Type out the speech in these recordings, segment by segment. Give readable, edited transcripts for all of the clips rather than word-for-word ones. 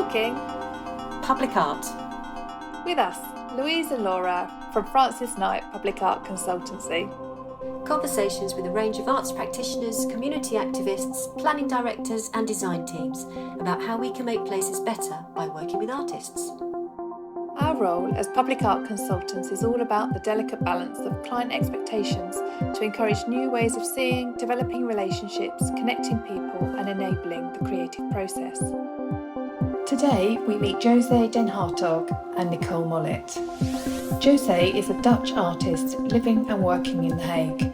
talking public art. With us, Louise and Laura from Francis Knight Public Art Consultancy. Conversations with a range of arts practitioners, community activists, planning directors and design teams about how we can make places better by working with artists. Our role as public art consultants is all about the delicate balance of client expectations to encourage new ways of seeing, developing relationships, connecting people and enabling the creative process. Today we meet José den Hartog and Nicole Mollett. José is a Dutch artist living and working in The Hague.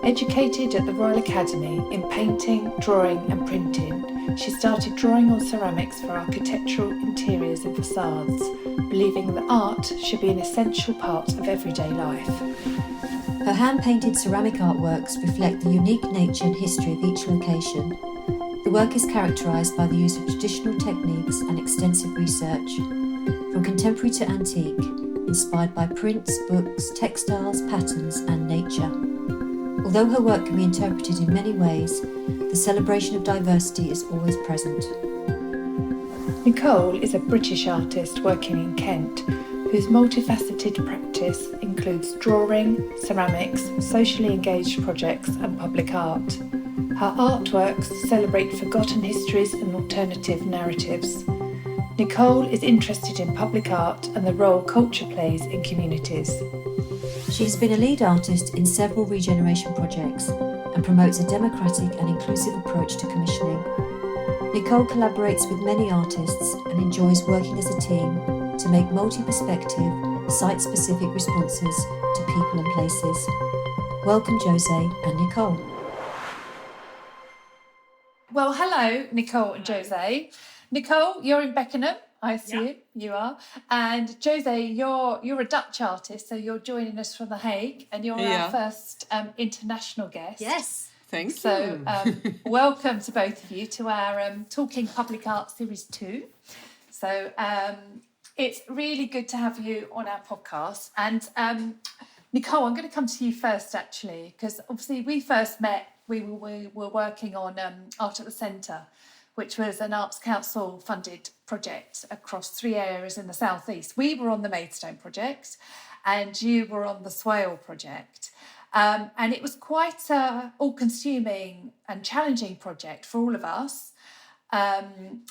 Educated at the Royal Academy in painting, drawing and printing, she started drawing on ceramics for architectural interiors and facades, believing that art should be an essential part of everyday life. Her hand-painted ceramic artworks reflect the unique nature and history of each location. The work is characterised by the use of traditional techniques and extensive research, from contemporary to antique, inspired by prints, books, textiles, patterns and nature. Although her work can be interpreted in many ways, the celebration of diversity is always present. Nicole is a British artist working in Kent, whose multifaceted practice includes drawing, ceramics, socially engaged projects and public art. Her artworks celebrate forgotten histories and alternative narratives. Nicole is interested in public art and the role culture plays in communities. She has been a lead artist in several regeneration projects and promotes a democratic and inclusive approach to commissioning. Nicole collaborates with many artists and enjoys working as a team to make multi-perspective, site-specific responses to people and places. Welcome José and Nicole. Well, hello, Nicole and José. Nicole, you're in Beckenham, I assume you are. And José, you're a Dutch artist, so you're joining us from The Hague, and you're our first international guest. Yes. Thank you. So welcome to both of you to our Talking Public Art Series 2. So it's really good to have you on our podcast. And Nicole, I'm going to come to you first, actually, because obviously we first met, we were working on Art at the Centre, which was an Arts Council funded project across 3 areas in the southeast. We were on the Maidstone project and you were on the Swale project. And it was quite a all-consuming and challenging project for all of us,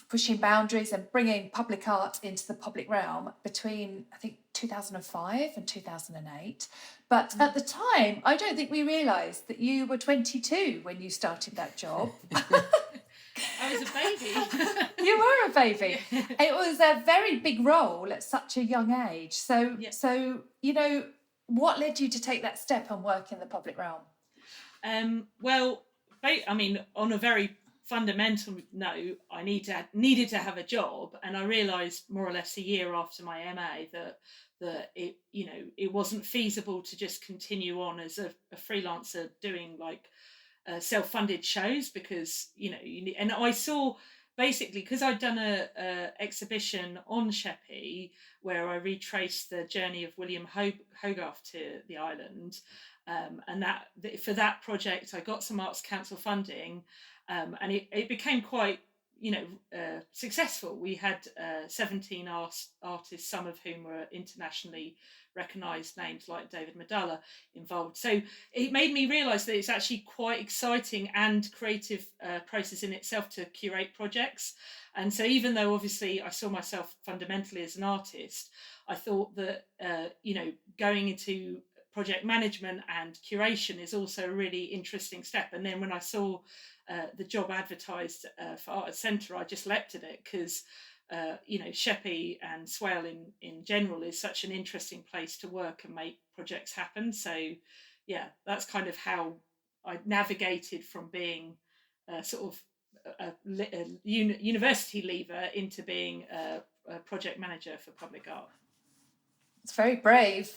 pushing boundaries and bringing public art into the public realm between, I think, 2005 and 2008. But at the time, I don't think we realised that you were 22 when you started that job. I was a baby. You were a baby. It was a very big role at such a young age. So, you know, what led you to take that step and work in the public realm? Well, I mean, on a very fundamental note, I needed to have a job, and I realised more or less a year after my MA that it, you know, it wasn't feasible to just continue on as a freelancer doing like self-funded shows, because and I saw basically, because I'd done a exhibition on Sheppey where I retraced the journey of William Hogarth to the island, and that for that project I got some Arts Council funding, and it became quite successful. We had 17 artists, some of whom were internationally recognised names like David Madalla involved. So it made me realise that it's actually quite exciting and creative process in itself to curate projects. And so even though obviously I saw myself fundamentally as an artist, I thought that going into project management and curation is also a really interesting step. And then when I saw the job advertised for Art Centre, I just leapt at it because Sheppey and Swale in general is such an interesting place to work and make projects happen. So yeah, that's kind of how I navigated from being sort of a university leaver into being a project manager for public art. It's very brave.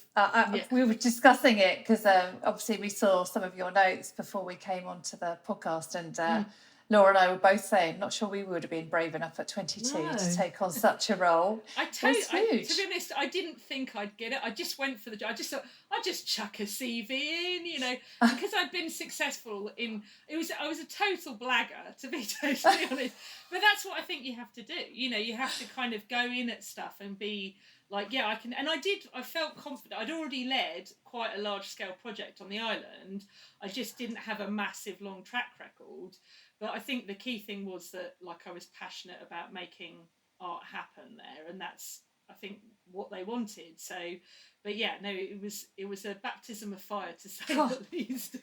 We were discussing it because obviously we saw some of your notes before we came onto the podcast, and Laura and I were both saying, not sure we would have been brave enough at 22 No. to take on such a role. To huge. be honest, I didn't think I'd get it. I just went for the job. I just thought I'd just chuck a CV in, you know, because I'd been successful in. I was a total blagger, to be totally honest. But that's what I think you have to do. You know, you have to kind of go in at stuff and be like, yeah, I can. And I did. I felt confident. I'd already led quite a large scale project on the island. I just didn't have a massive long track record. But I think the key thing was that, like, I was passionate about making art happen there, and that's, I think, what they wanted. So, but yeah, no, it was a baptism of fire, to say the least.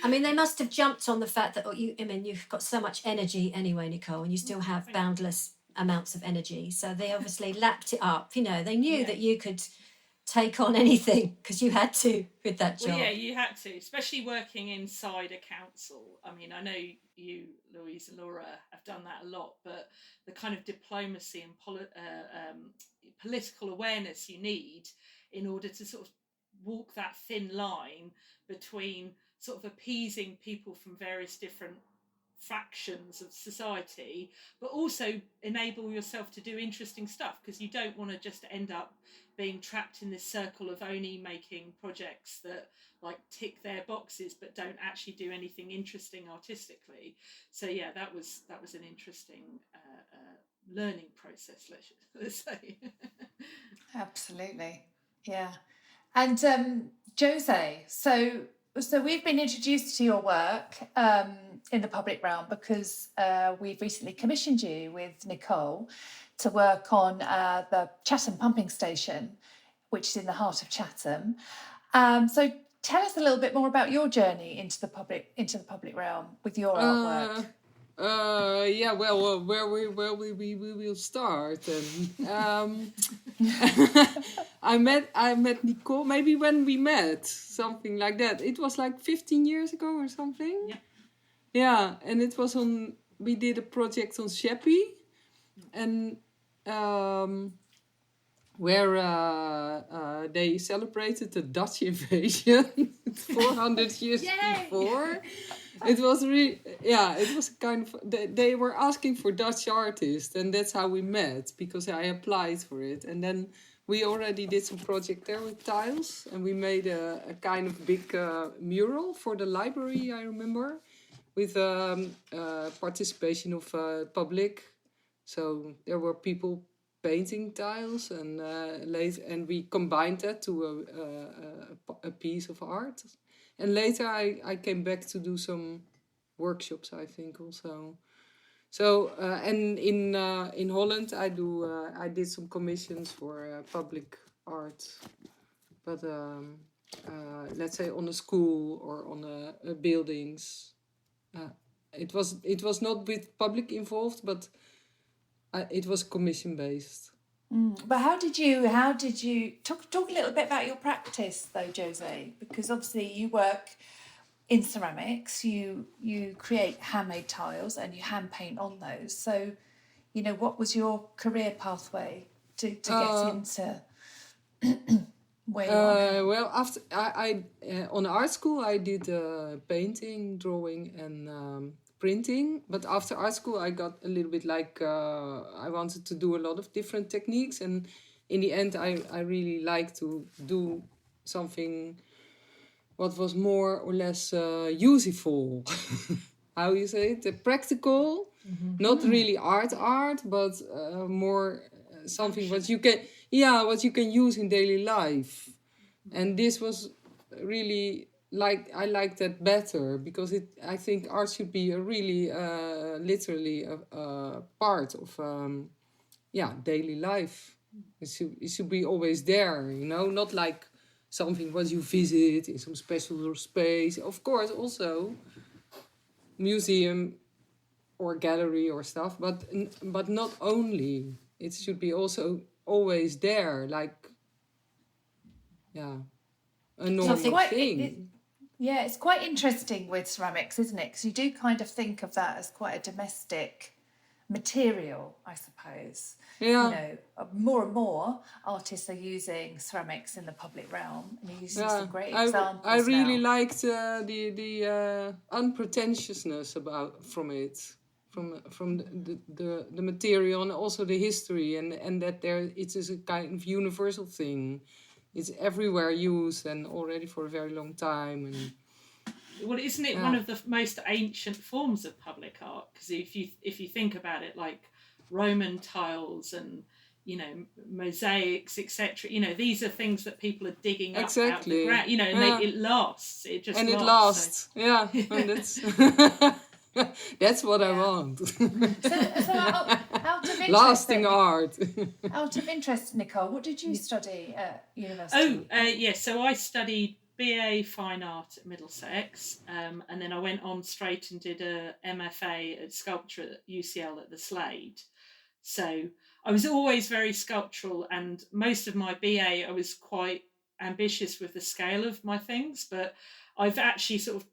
I mean, they must have jumped on the fact that you've got so much energy anyway, Nicole, and you still have boundless amounts of energy. So they obviously lapped it up. You know, they knew that you could take on anything because you had to with that job. Well, yeah, you had to, especially working inside a council. I mean, I know you, Louise and Laura, have done that a lot, but the kind of diplomacy and political awareness you need in order to sort of walk that thin line between sort of appeasing people from various different fractions of society, but also enable yourself to do interesting stuff, because you don't want to just end up being trapped in this circle of only making projects that like tick their boxes but don't actually do anything interesting artistically. So yeah, that was an interesting learning process, let's say. Absolutely, yeah. And José, so we've been introduced to your work in the public realm because we've recently commissioned you with Nicole to work on the Chatham pumping station, which is in the heart of Chatham. So tell us a little bit more about your journey into the public realm with your artwork. Yeah, well, where we will start. I met Nicole maybe when we met, something like that. It was like 15 years ago or something. Yeah. Yeah, and it was we did a project on Sheppey, and where they celebrated the Dutch invasion 400 years before. It was it was kind of, they were asking for Dutch artists, and that's how we met, because I applied for it. And then we already did some project there with tiles, and we made a kind of big mural for the library, I remember, with participation of public. So there were people painting tiles, and and we combined that to a piece of art. And later I came back to do some workshops, I think, also. So and in Holland I did some commissions for public art, but let's say on a school or on a buildings. It was not with public involved, but it was commission based. But how did you talk a little bit about your practice though, José? Because obviously you work in ceramics, you create handmade tiles and you hand paint on those. So, you know, what was your career pathway to get into where you are? Well, after I on art school I did painting, drawing, and printing. But after art school I got a little bit like I wanted to do a lot of different techniques, and in the end I really like to do something what was more or less useful. How you say it? Practical, not really art, but more something what you can use in daily life. And this was really I like that better, because I think art should be a really literally a part of daily life. It should be always there, you know, not like something what you visit in some special space. Of course, also museum or gallery or stuff, but not only. It should be also always there, like a normal thing. It's quite interesting with ceramics, isn't it? Because you do kind of think of that as quite a domestic material, I suppose. Yeah. You know, more and more artists are using ceramics in the public realm, and you're using some great examples. I really now. liked the unpretentiousness from it, from the material, and also the history, and that it is a kind of universal thing. It's everywhere used and already for a very long time. And well, isn't it one of the most ancient forms of public art? Because if you think about it, like Roman tiles and mosaics, etc. These are things that people are digging up out of the ground. And it lasts. It just and lasts. It lasts. Yeah, and that's that's what I want. So out of interest, lasting art. Out of interest, Nicole, what did you study at university? So I studied BA Fine Art at Middlesex, and then I went on straight and did a MFA at Sculpture at UCL at the Slade. So I was always very sculptural, and most of my BA I was quite ambitious with the scale of my things, but I've actually sort of,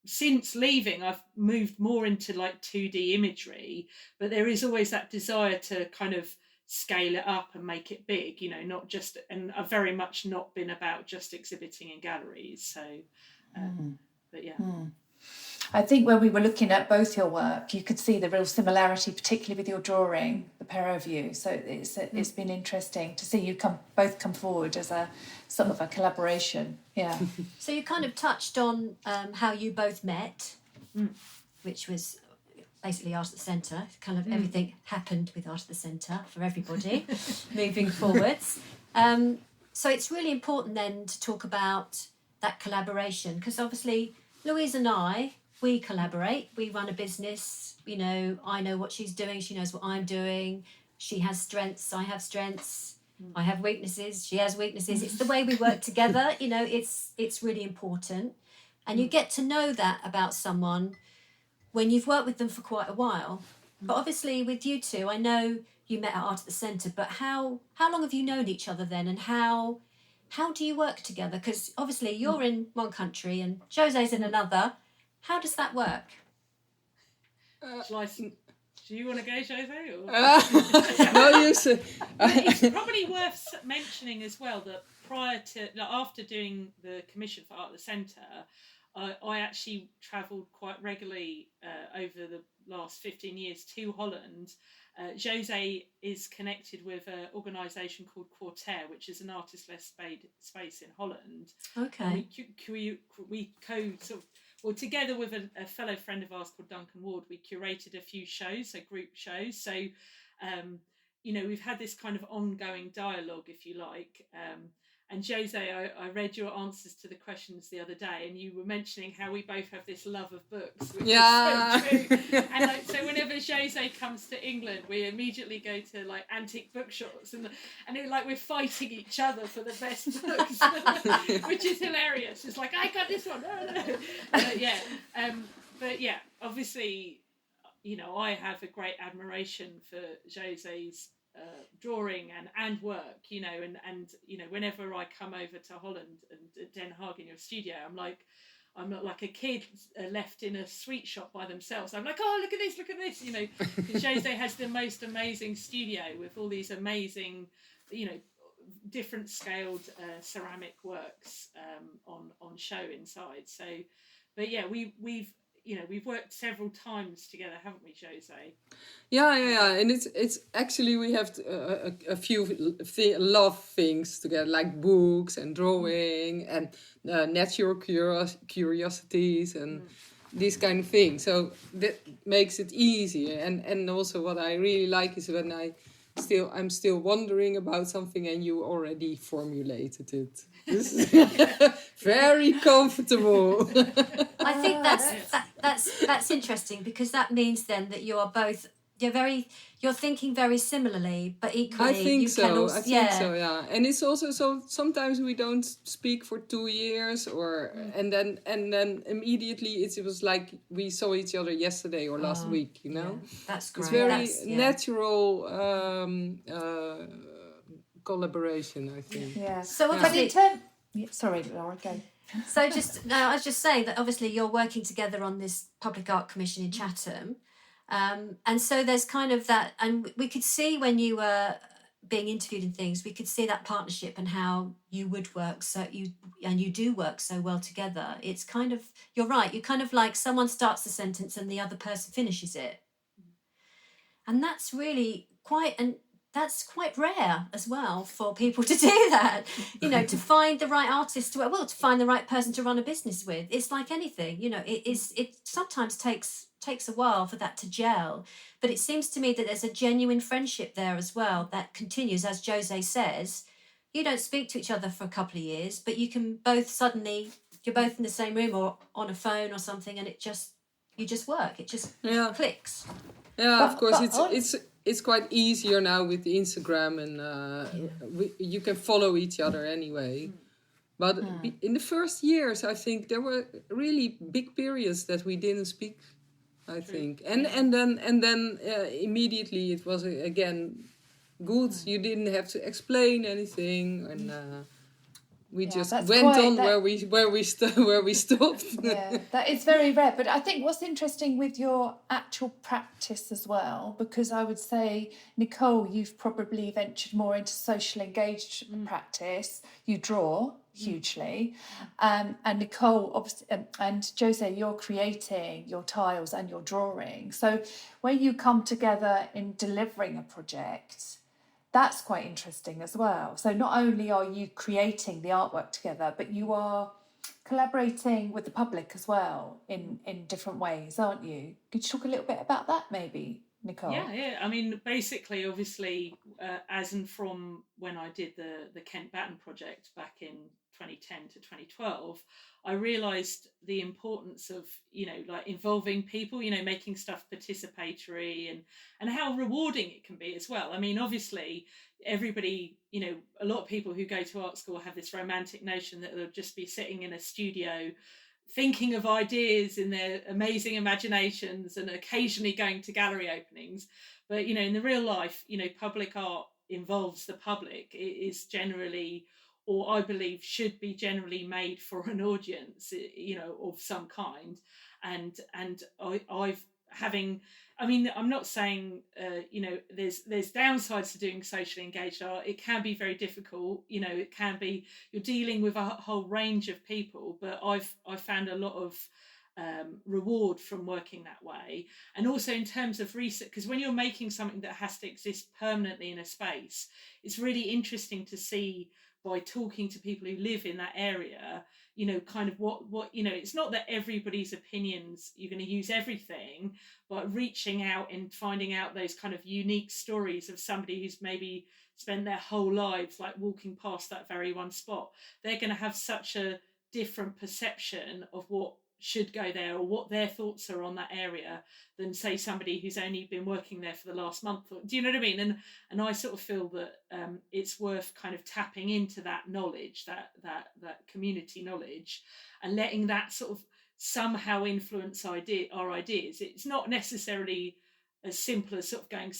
since leaving, I've moved more into like 2D imagery, but there is always that desire to kind of scale it up and make it big, not just, and I've very much not been about just exhibiting in galleries. So, but yeah. I think when we were looking at both your work, you could see the real similarity, particularly with your drawing, the pair of you. So it's been interesting to see you both come forward as a sort of a collaboration. Yeah. So you kind of touched on how you both met, which was basically Art at the Centre. Kind of everything happened with Art at the Centre for everybody moving forwards. So it's really important then to talk about that collaboration, because obviously Louise and we collaborate, we run a business, I know what she's doing, she knows what I'm doing, she has strengths, I have strengths, I have weaknesses, she has weaknesses. It's the way we work together, it's really important. And you get to know that about someone when you've worked with them for quite a while. But obviously with you two, I know you met at Art at the Centre, but how long have you known each other then, and how do you work together? Because obviously you're in one country and José's in another. How does that work? Do you want to go, José? No, you said. It's probably worth mentioning as well that after doing the commission for Art at the Centre, I actually travelled quite regularly over the last 15 years to Holland. José is connected with an organisation called Quarter, which is an artist-led space in Holland. Okay. We together with a fellow friend of ours called Duncan Ward, we curated a few shows, so group shows. So, we've had this kind of ongoing dialogue, if you like. And José, I read your answers to the questions the other day, and you were mentioning how we both have this love of books, which is so true. And so whenever José comes to England, we immediately go to like antique bookshops, and we're fighting each other for the best books, which is hilarious. It's like, I got this one. But yeah, obviously, I have a great admiration for José's drawing and work, and whenever I come over to Holland and Den Haag in your studio, I'm not like a kid left in a sweet shop by themselves. I'm like, oh, look at this, José has the most amazing studio with all these amazing, different scaled ceramic works on show inside. So, but yeah, we've worked several times together, haven't we, José? Yeah, and it's actually we have a few love things together, like books and drawing and natural curiosities and these kind of things. So that makes it easy. And also what I really like is when I'm still wondering about something and you already formulated it. This is very comfortable. I think that's interesting, because that means then that you are both you're thinking very similarly, but equally I think so. Yeah. And it's also so sometimes we don't speak for 2 years, and then immediately it was like we saw each other yesterday or last week. Yeah. That's great. It's very natural collaboration, I think. Yeah. So obviously, sorry, Laura, go. So I was just saying that obviously you're working together on this public art commission in Chatham. And so there's kind of that, and we could see when you were being interviewed and things, we could see that partnership and how you would work. So you do work so well together. It's kind of, you're right. You kind of like someone starts the sentence and the other person finishes it. And that's really that's quite rare as well for people to do that, to find the right artist to find the right person to run a business with. It's like anything, it sometimes takes a while for that to gel, but it seems to me that there's a genuine friendship there as well that continues. As José says, you don't speak to each other for a couple of years, but you can both you're both in the same room or on a phone or something, and you just work. It just clicks. Yeah, of course, it's quite easier now with the Instagram, and you can follow each other anyway. But in the first years, I think there were really big periods that we didn't speak. I think, and then immediately it was again good. You didn't have to explain anything, and we just went on where we stopped. Yeah, that is very rare. But I think what's interesting with your actual practice as well, because I would say, Nicole, you've probably ventured more into social engaged practice. You draw hugely, and Nicole and José, you're creating your tiles and your drawing. So when you come together in delivering a project, that's quite interesting as well. So not only are you creating the artwork together, but you are collaborating with the public as well in different ways, aren't you? Could you talk a little bit about that maybe, Nicole? Yeah. I mean, basically, obviously, as and from when I did the Kent Batten project back in 2010 to 2012, I realised the importance of, like involving people, making stuff participatory and how rewarding it can be as well. I mean, obviously, everybody, a lot of people who go to art school have this romantic notion that they'll just be sitting in a studio thinking of ideas in their amazing imaginations and occasionally going to gallery openings. But, in the real life, public art involves the public. It is generally, or I believe should be generally, made for an audience, of some kind. And I'm not saying, there's downsides to doing socially engaged art. It can be very difficult. It can be, you're dealing with a whole range of people, but I've found a lot of reward from working that way. And also in terms of research, because when you're making something that has to exist permanently in a space, it's really interesting to see, by talking to people who live in that area, kind of what it's not that everybody's opinions, you're going to use everything, but reaching out and finding out those kind of unique stories of somebody who's maybe spent their whole lives like walking past that very one spot. They're going to have such a different perception of what should go there or what their thoughts are on that area than, say, somebody who's only been working there for the last month. Do you know what I mean? And I sort of feel that it's worth kind of tapping into that knowledge, that community knowledge, and letting that sort of somehow influence our ideas. It's not necessarily as simple as sort of going,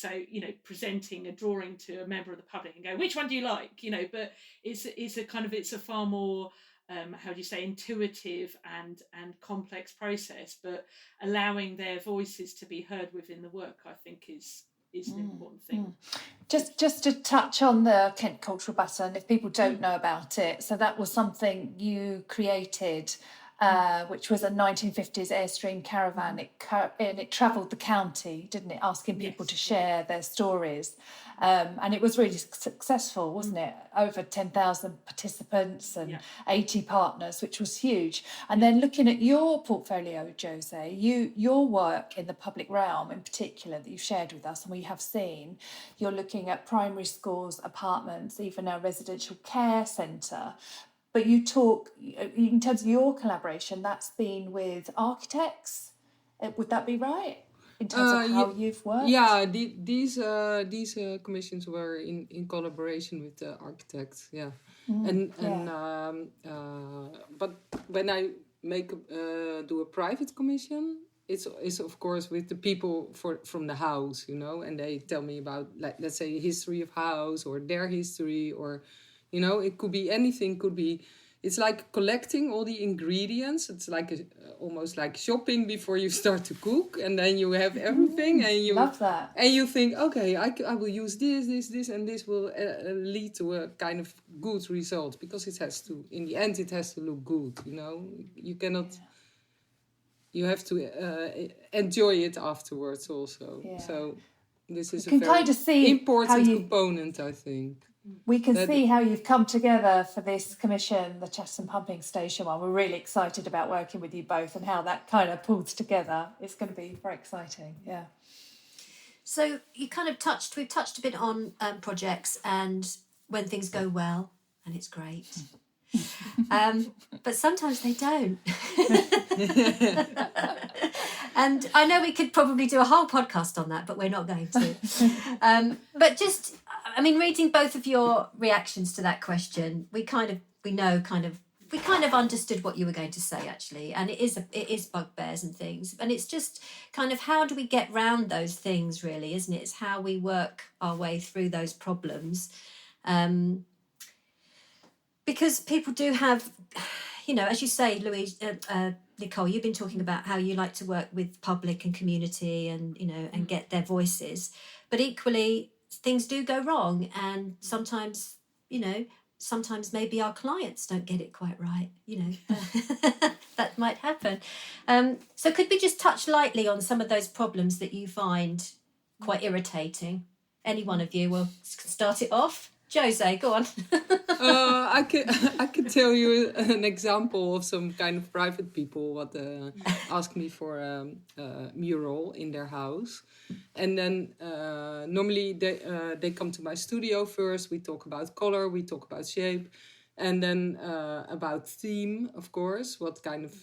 presenting a drawing to a member of the public and go, which one do you like? But it's a far more intuitive and complex process, but allowing their voices to be heard within the work, I think is an important thing. Just to touch on the Kent Cultural Batten, if people don't know about it, so that was something you created, which was a 1950s Airstream caravan. It travelled the county, didn't it, asking people to share their stories. And it was really successful, wasn't it? Over 10,000 participants and 80 partners, which was huge. And then looking at your portfolio, José, your work in the public realm in particular that you've shared with us and we have seen, you're looking at primary schools, apartments, even a residential care centre. But you talk, in terms of your collaboration, that's been with architects. Would that be right? In terms of how you've worked? Yeah, these commissions were in collaboration with the architects. Yeah, but when I do a private commission, it's of course with the people from the house, and they tell me about, like, let's say, history of house or their history, or it could be anything. it's like collecting all the ingredients. It's like almost like shopping before you start to cook, and then you have everything, and you love that. And you think, okay, I will use this, and this will lead to a kind of good result, because it has to, in the end, it has to look good. You know, you cannot. Yeah. You have to enjoy it afterwards also. Yeah. So this is a very important component, I think. We can see how you've come together for this commission, the Cheston Pumping Station one. We're really excited about working with you both and how that kind of pulls together. It's going to be very exciting, yeah. So you kind of we've touched a bit on projects and when things go well, and it's great. But sometimes they don't. And I know we could probably do a whole podcast on that, but we're not going to. But just, I mean, reading both of your reactions to that question, we kind of understood what you were going to say, actually. And it is bugbears and things. And it's just kind of, how do we get round those things, really, isn't it? It's how we work our way through those problems. Because people do have, as you say, Louise, Nicole, you've been talking about how you like to work with public and community and, and get their voices. But equally, things do go wrong. And sometimes, sometimes maybe our clients don't get it quite right. That might happen. So could we just touch lightly on some of those problems that you find quite irritating? Any one of you will start it off. José, go on. I can tell you an example of some kind of private people what ask me for a mural in their house, and then normally they come to my studio first. We talk about color, we talk about shape, and then about theme, of course, what kind of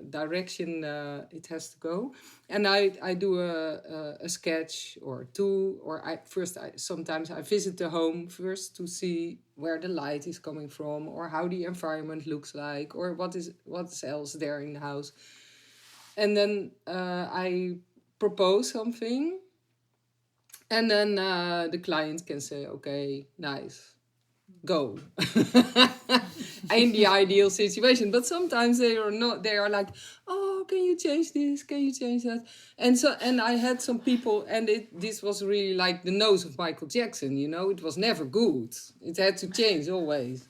direction it has to go. And I do a sketch or two, or sometimes I visit the home first to see where the light is coming from, or how the environment looks like, or what's else there in the house. And then I propose something, and then the client can say, okay, nice, go. In the ideal situation, but sometimes they are not. They are like, oh, can you change this? Can you change that? And I had some people, and this was really like the nose of Michael Jackson. It was never good. It had to change always.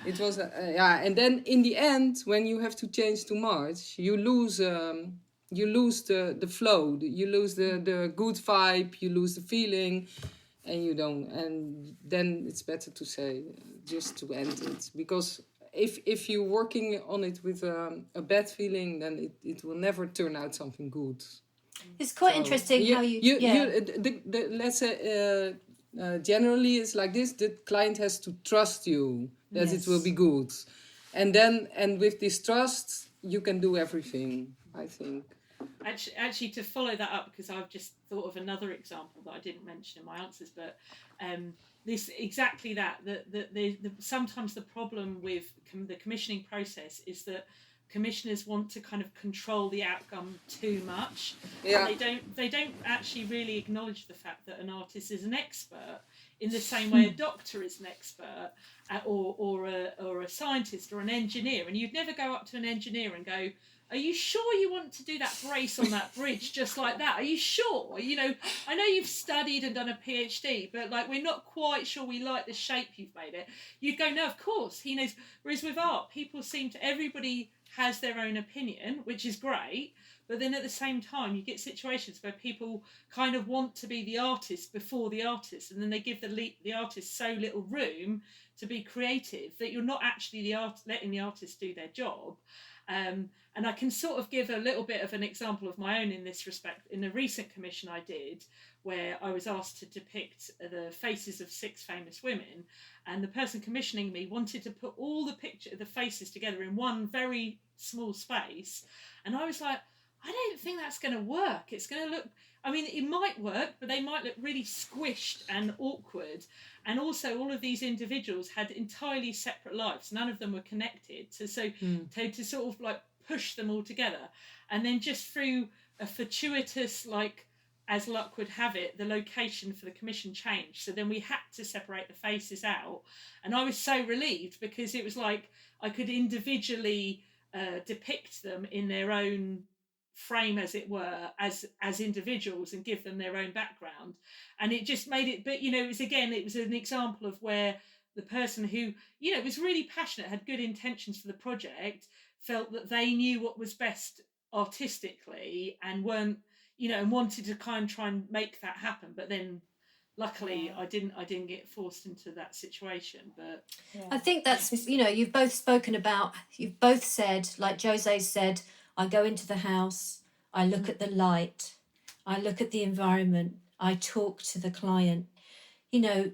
It was and then in the end, when you have to change too much, you lose the flow. You lose the good vibe. You lose the feeling. And you don't, and then it's better to say, just to end it, because if you're working on it with a bad feeling, then it will never turn out something good. It's quite interesting how you let's say generally it's like this: the client has to trust you that it will be good, and with this trust you can do everything, I think. Actually, to follow that up, because I've just thought of another example that I didn't mention in my answers, but this exactly that sometimes the problem with the commissioning process is that commissioners want to kind of control the outcome too much. Yeah. And they don't actually really acknowledge the fact that an artist is an expert in the same way a doctor is an expert, or a scientist or an engineer. And you'd never go up to an engineer and go, are you sure you want to do that brace on that bridge just like that? Are you sure? I know you've studied and done a PhD, but we're not quite sure we like the shape you've made it. You'd go, no, of course, he knows. Whereas with art, everybody has their own opinion, which is great. But then at the same time, you get situations where people kind of want to be the artist before the artist, and then they give the artist so little room to be creative that you're not actually letting the artist do their job. And I can sort of give a little bit of an example of my own in this respect. In a recent commission I did, where I was asked to depict the faces of 6 famous women, and the person commissioning me wanted to put all the faces together in one very small space, and I was like, I don't think that's going to work. It's going to look, it might work, but they might look really squished and awkward. And also all of these individuals had entirely separate lives. None of them were connected. To sort of push them all together. And then just through a fortuitous as luck would have it, the location for the commission changed. So then we had to separate the faces out. And I was so relieved, because it was like I could individually depict them in their own frame, as it were, as individuals, and give them their own background. And it just made it, but it was an example of where the person who was really passionate, had good intentions for the project, felt that they knew what was best artistically, and weren't and wanted to try and make that happen. But then luckily I didn't get forced into that situation. But I think that's you've both said, like José said, I go into the house, I look at the light, I look at the environment, I talk to the client. The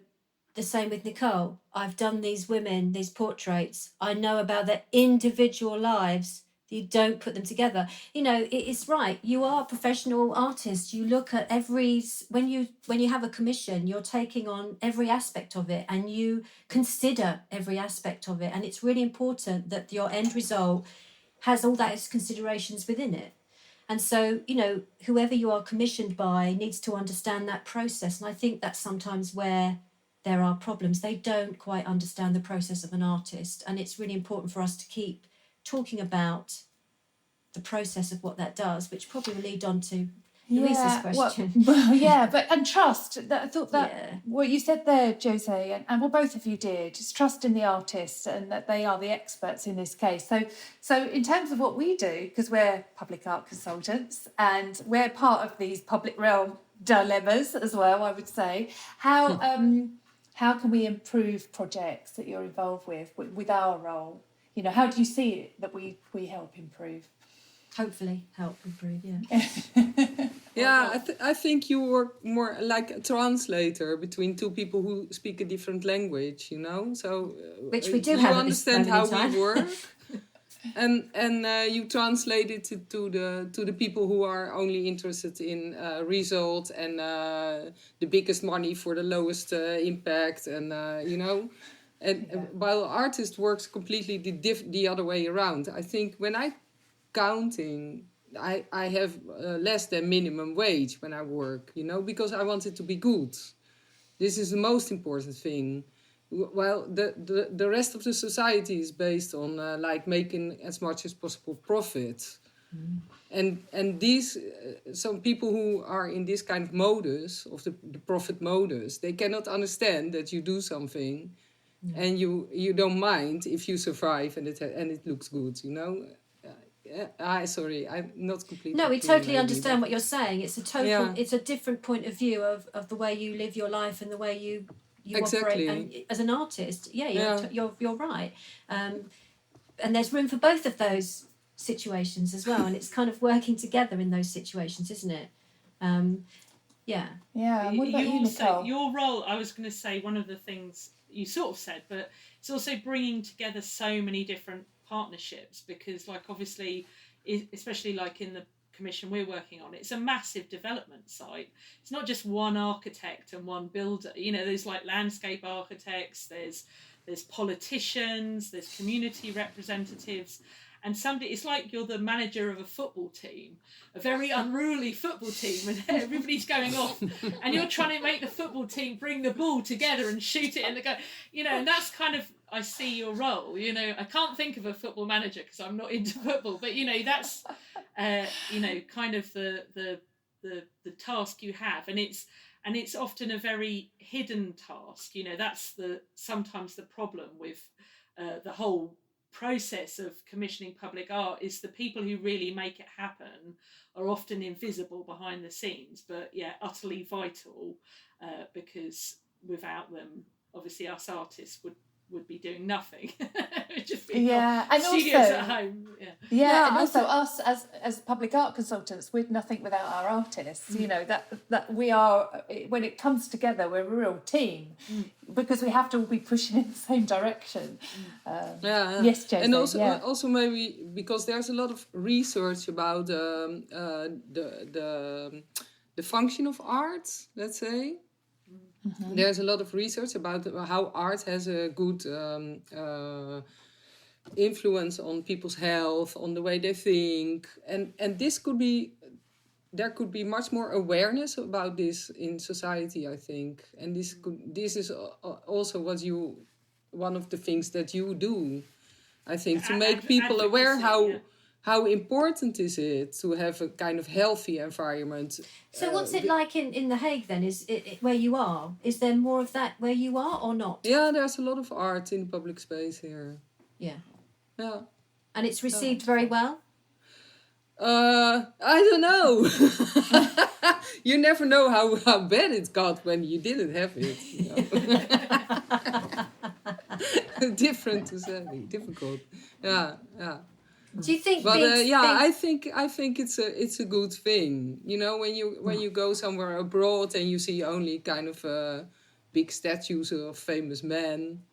same with Nicole. I've done these women, these portraits. I know about their individual lives. You don't put them together. It's right. You are a professional artist. You look at when you have a commission, you're taking on every aspect of it, and you consider every aspect of it. And it's really important that your end result has all those considerations within it. And so, whoever you are commissioned by needs to understand that process. And I think that's sometimes where there are problems. They don't quite understand the process of an artist. And it's really important for us to keep talking about the process of what that does, which probably will lead on to Louisa's question. And trust. I thought that what you said there, José, and what both of you did, is trust in the artist, and that they are the experts in this case. So in terms of what we do, because we're public art consultants and we're part of these public realm dilemmas as well, I would say, how can we improve projects that you're involved with our role? How do you see it that we help improve? Hopefully help improve, I think you work more like a translator between two people who speak a different language, so which we do you have understand how we work. and you translate it to the people who are only interested in result and the biggest money for the lowest impact, and while artist works completely the other way around. I think when I counting, I have less than minimum wage when I work, because I want it to be good. This is the most important thing. Well, the rest of the society is based on making as much as possible profit. And these some people who are in this kind of modus, of the profit modus, they cannot understand that you do something and you don't mind if you survive and it looks good, Sorry, I'm not completely. No, we totally understand what you're saying. It's it's a different point of view of the way you live your life and the way you exactly. operate. And as an artist, you're right. And there's room for both of those situations as well. And it's kind of working together in those situations, isn't it? Yeah. And what about you, Nicole? Your role, I was going to say, one of the things you sort of said, but it's also bringing together so many different partnerships, because obviously, especially in the commission we're working on, it's a massive development site. It's not just one architect and one builder. There's landscape architects, there's politicians, there's community representatives, and it's like you're the manager of a football team, a very unruly football team, and everybody's going off, and you're trying to make the football team bring the ball together and shoot it in the goal. And that's kind of, I see your role. I can't think of a football manager because I'm not into football, but that's kind of the task you have, and it's often a very hidden task. That's sometimes the problem with the whole process of commissioning public art, is the people who really make it happen are often invisible behind the scenes, but utterly vital, because without them, obviously us artists would be doing nothing. Just be and studios also, at home. And also us as public art consultants, we're nothing without our artists. That we are, when it comes together, we're a real team, because we have to all be pushing in the same direction. Yes, José. And also maybe because there's a lot of research about the function of art, let's say. Mm-hmm. There's a lot of research about how art has a good influence on people's health, on the way they think, and this could be there could be much more awareness about this in society, I think. And this is also one of the things that you do, I think, to make people aware how important is it to have a kind of healthy environment. So what's it like in The Hague then? Is it where you are? Is there more of that where you are or not? Yeah, there's a lot of art in the public space here. Yeah. Yeah. And it's received very well? I don't know. You never know how bad it got when you didn't have it. You know? Different to say, difficult. Yeah. Do you think? But I think it's a good thing. You know, when you go somewhere abroad and you see only kind of big statues of famous men,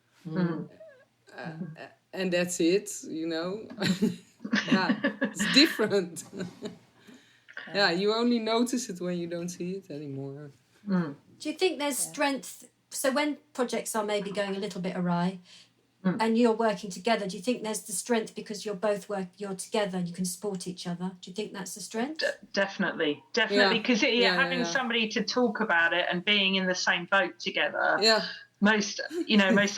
and that's it. You know. Yeah, it's different. Yeah, you only notice it when you don't see it anymore. Do you think there's strength? So when projects are maybe going a little bit awry, and you're working together, do you think there's the strength because you're together and you can support each other? Do you think that's the strength? Definitely, because having somebody to talk about it and being in the same boat together. Yeah. Most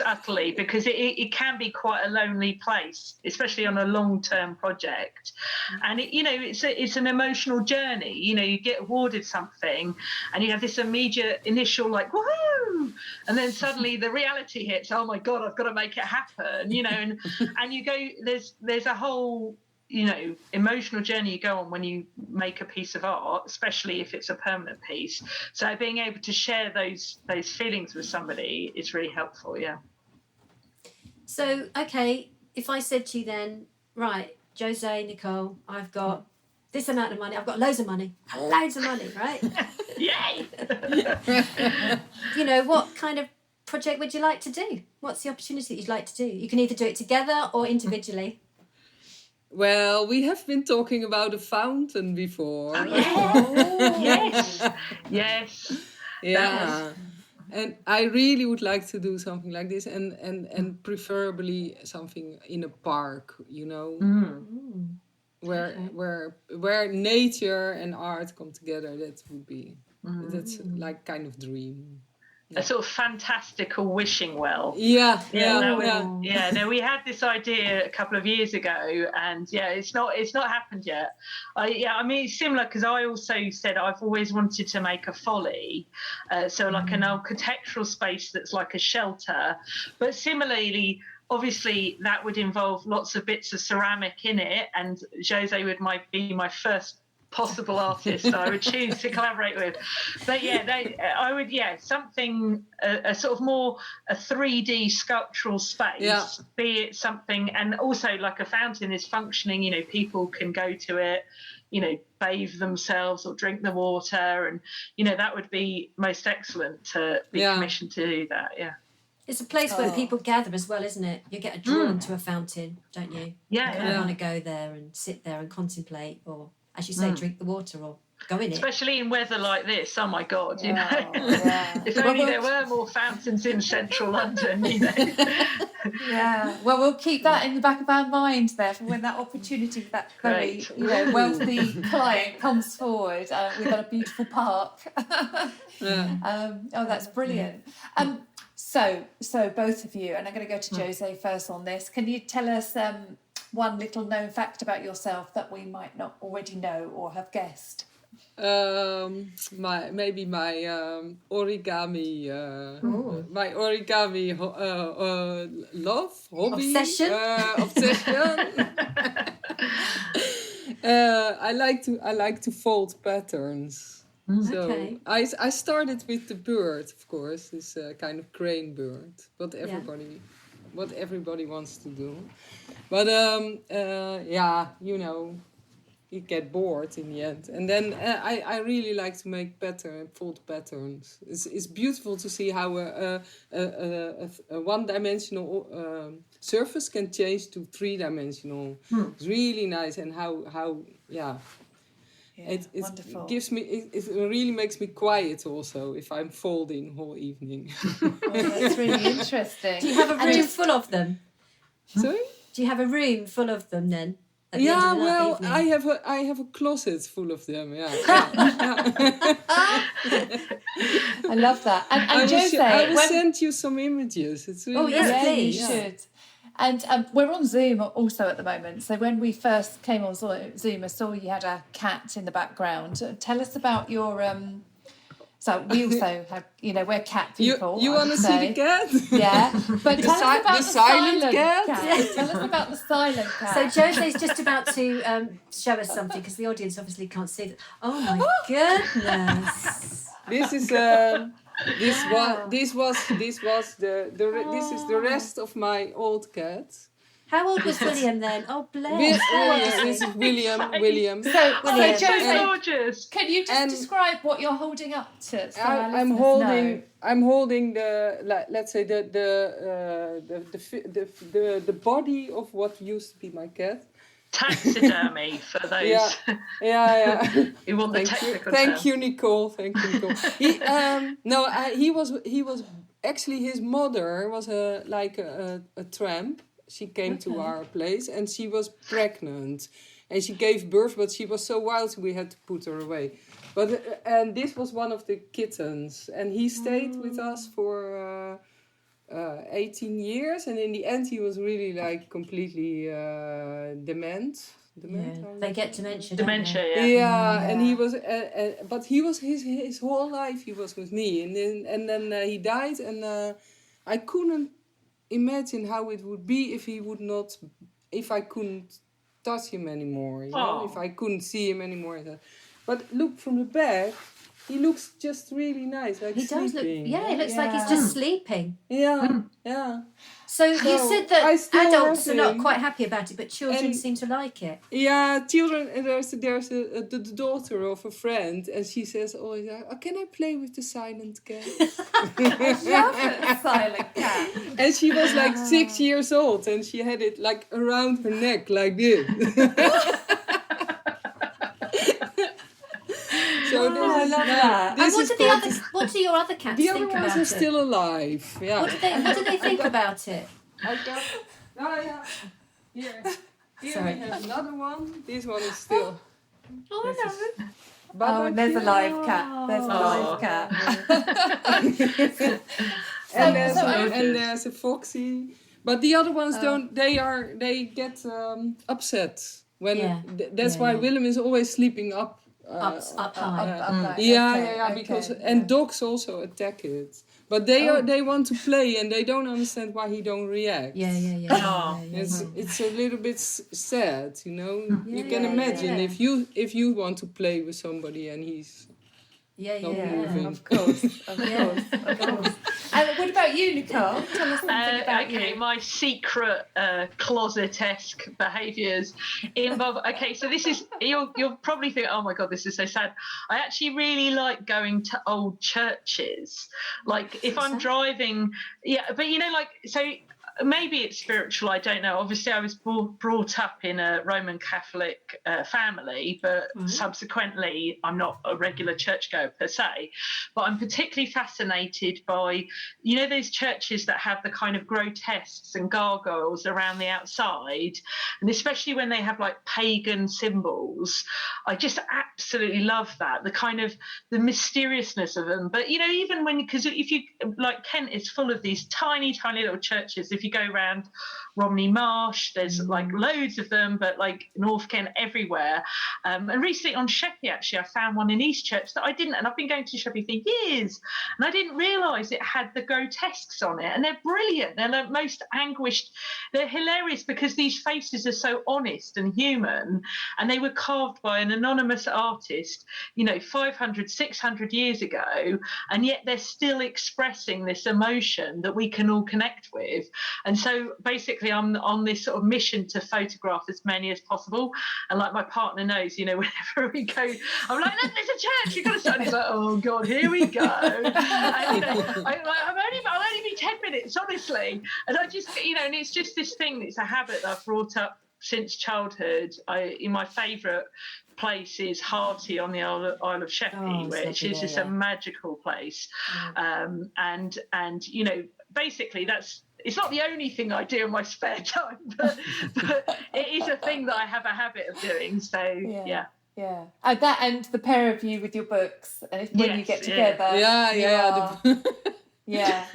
utterly, because it can be quite a lonely place, especially on a long-term project. And it's an emotional journey. You know, you get awarded something and you have this immediate initial like woohoo, and then suddenly the reality hits. Oh my God, I've got to make it happen. You know, and you go. There's a whole emotional journey you go on when you make a piece of art, especially if it's a permanent piece. So being able to share those feelings with somebody is really helpful. Yeah. So, okay, if I said to you then, right, José, Nicole, I've got this amount of money, I've got loads of money, right? Yay! What kind of project would you like to do? What's the opportunity that you'd like to do? You can either do it together or individually. Well, we have been talking about a fountain before. Oh, yes. Yes. Yeah. And I really would like to do something like this and preferably something in a park, where nature and art come together. That would be, that's like kind of dream. A sort of fantastical wishing well. We had this idea a couple of years ago, and it's not happened yet. It's similar because I also said I've always wanted to make a folly, so like an architectural space that's like a shelter, but similarly. Obviously, that would involve lots of bits of ceramic in it, and José would be my first possible artist I would choose to collaborate with. But I would something a sort of more a 3D sculptural space, be it something, and also like a fountain is functioning, people can go to it, bathe themselves or drink the water, and that would be most excellent to be commissioned to do that. It's a place where people gather as well, isn't it? You get drawn to a fountain, don't you? You want to go there and sit there and contemplate, or as you say, drink the water or go in it. Especially in weather like this, oh my God, If only there were more fountains in central London, Yeah, well, we'll keep that in the back of our mind there for when that opportunity for that very, wealthy client comes forward. We've got a beautiful park. That's brilliant. So both of you, and I'm going to go to José first on this. Can you tell us one little known fact about yourself that we might not already know or have guessed? My origami, my origami love, hobby, obsession. I like to fold patterns. So I started with the bird, of course, this kind of crane bird, what everybody wants to do. But you get bored in the end. And then I really like to make fold patterns. It's beautiful to see how a one-dimensional surface can change to three-dimensional. It's really nice, and how. It wonderful. It really makes me quiet also if I'm folding whole evening. That's really interesting. Do you have a room full of them? Sorry? Do you have a room full of them then? at the end Yeah, of the well, evening. I have a closet full of them. Yeah. I love that. And José, I will send you some images. It's really yes, yeah, please. you should. And we're on Zoom also at the moment. So when we first came on Zoom, I saw you had a cat in the background. Tell us about your. So we also have, we're cat people. You want to see the cat? Yeah, but tell us about the silent cat. Yeah. Tell us about the silent cat. So José's just about to show us something because the audience obviously can't see that. Oh my goodness! This is this is the rest of my old cat. How old was William then? Oh, bless. This is William. So William. José, gorgeous. can you just describe what you're holding up to? So I'm holding the let's say the body of what used to be my cat. Taxidermy for those Yeah. who want the technical term. Thank you, Nicole. He was actually, his mother was a tramp. She came to our place and she was pregnant and she gave birth, but she was so wild so we had to put her away. But and this was one of the kittens and he stayed with us for 18 years, and in the end he was really completely dement. They get dementia. Yeah, and he was, but he was his whole life he was with me, and then he died, and I couldn't imagine how it would be if I couldn't touch him anymore. If I couldn't see him anymore. But look from the back. He looks just really nice, like he does sleeping. look. It looks like he's just sleeping. Yeah. So you said that still adults have are not him. quite happy about it, but children seem to like it. Yeah, children. There's the daughter of a friend, and she says, "Oh, can I play with the silent cat?" love silent cat. And she was 6 years old, and she had it around her neck like this. So I love that. And what do your other cats the think other about ones it? are still alive. Yeah. What do they think about it? Here Sorry. we have another one. This one is still. And there's a live cat. There's a live cat. And there's a foxy. But the other ones don't. They get upset when. That's why Willem is always sleeping up. Up high. Because and dogs also attack it, but they want to play and they don't understand why he don't react. It's a little bit sad, you know. You can imagine if you want to play with somebody and he's not moving. Of course. And what about you, Nicole? Tell us something about you. My secret closet-esque behaviours involve. Okay, so this is you'll probably think, oh my god, this is so sad. I actually really like going to old churches. If I'm driving, but so. Maybe it's spiritual, I don't know. Obviously, I was brought up in a Roman Catholic family, but subsequently, I'm not a regular churchgoer per se. But I'm particularly fascinated by, those churches that have the kind of grotesques and gargoyles around the outside, and especially when they have pagan symbols. I just absolutely love that, the kind of the mysteriousness of them. But even because if you Kent is full of these tiny, tiny little churches. If you go around Romney Marsh, there's loads of them, but North Kent everywhere. And recently on Sheppey, actually, I found one in Eastchurch that I didn't, and I've been going to Sheppey for years, and I didn't realise it had the grotesques on it, and they're brilliant. They're the most anguished. They're hilarious because these faces are so honest and human, and they were carved by an anonymous artist, 500, 600 years ago, and yet they're still expressing this emotion that we can all connect with. And so basically I'm on this sort of mission to photograph as many as possible. And my partner knows, whenever we go, I'm like, look, there's a church, you've got to start. He's like, oh God, here we go. And, I'll only be 10 minutes, honestly. And I just, and it's just this thing, it's a habit that I've brought up since childhood. In my favourite place is Hartog on the Isle of Sheppey, which is just a magical place. And basically it's not the only thing I do in my spare time, but it is a thing that I have a habit of doing. So yeah. Yeah, that and the pair of you with your books, and when you get together, yeah.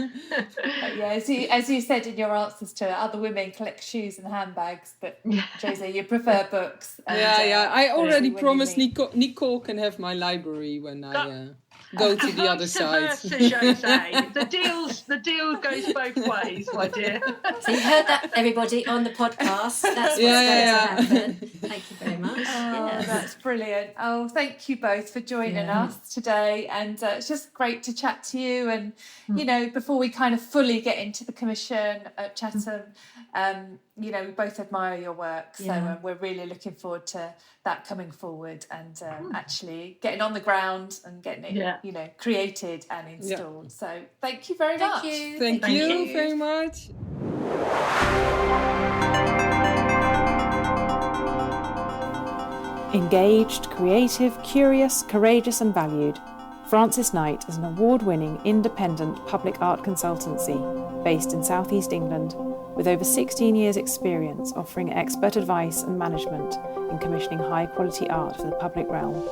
As you said in your answers to other women collect shoes and handbags, but José, you prefer books. And, I already promised Nicole can have my library when I go to the other side. José. The deal goes both ways, my dear. So you heard that, everybody, on the podcast. That's what's going to happen. Thank you very much. Oh, that's brilliant. Oh, thank you both for joining us today. And it's just great to chat to you. And, you know, before we kind of fully get into the commission at Chatham, you know, we both admire your work. So we're really looking forward to that coming forward and actually getting on the ground and getting it, you know, created and installed. So thank you very much. Thank you very much. Engaged, creative, curious, courageous and valued, Frances Knight is an award-winning independent public art consultancy based in South East England with over 16 years' experience offering expert advice and management in commissioning high-quality art for the public realm.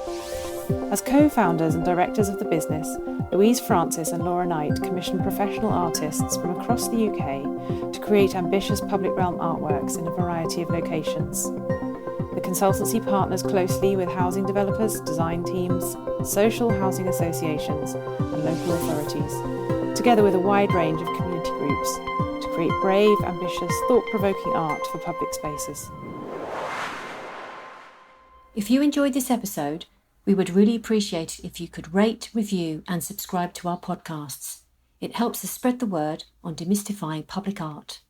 As co-founders and directors of the business, Louise Francis and Laura Knight commission professional artists from across the UK to create ambitious public realm artworks in a variety of locations. The consultancy partners closely with housing developers, design teams, social housing associations and local authorities, together with a wide range of community groups, to create brave, ambitious, thought-provoking art for public spaces. If you enjoyed this episode, we would really appreciate it if you could rate, review and subscribe to our podcasts. It helps us spread the word on demystifying public art.